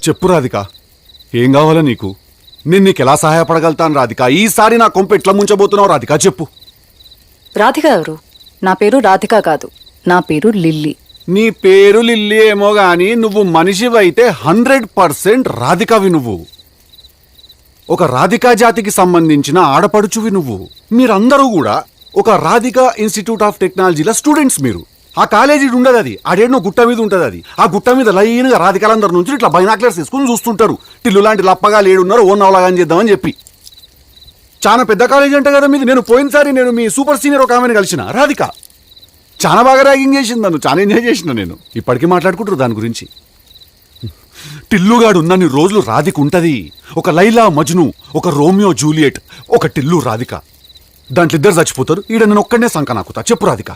చెప్పు రాధిక, ఏం కావాలా నీకు? నేను నీకెలా సహాయపడగలుగుతాను రాధిక? ఈసారి నా కొంప ఎట్లా ముంచబోతున్నావు రాధిక, చెప్పు. రాధిక ఎవరు? నా పేరు రాధిక కాదు, నా పేరు లిల్లీ. నీ పేరు లిల్లీ ఏమో గాని నువ్వు మనిషివైతే 100% రాధికవి. నువ్వు ఒక రాధికా జాతికి సంబంధించిన ఆడపడుచువి. నువ్వు మీరందరూ కూడా ఒక రాధికా ఇన్స్టిట్యూట్ ఆఫ్ టెక్నాలజీల స్టూడెంట్స్. మీరు ఆ కాలేజీ ఉండదు, అది ఆడేడో గుట్ట మీద ఉంటుంది. అది ఆ గుట్ట మీద లైన్గా రాధికాలందరి నుంచి ఇట్లా బైనాక్లర్స్ తీసుకుని చూస్తుంటారు. టిల్లు లాంటి లప్పగా లేడున్నారు, ఓ నవలాగాని చేద్దామని చెప్పి. చాలా పెద్ద కాలేజీ అంటే కదా మీది. నేను పోయినసారి నేను మీ సూపర్ సీనియర్ ఒక ఆమెను కలిసిన, రాధిక. చాలా బాగా ర్యాగింగ్ చేసింది నన్ను, చాలా ఎంజాయ్ చేసిన నేను. ఇప్పటికీ మాట్లాడుకుంటారు దాని గురించి. టిల్లుగాడు ఉన్నన్ని రోజులు రాధిక ఉంటది. ఒక లైలా మజ్ను, ఒక రోమియో జూలియట్, ఒక టిల్లు రాధిక. దాంట్లో ఇద్దరు చచ్చిపోతారు. ఈడ నేను ఒక్కడనే సంక నాకుతా. చెప్పు రాధిక.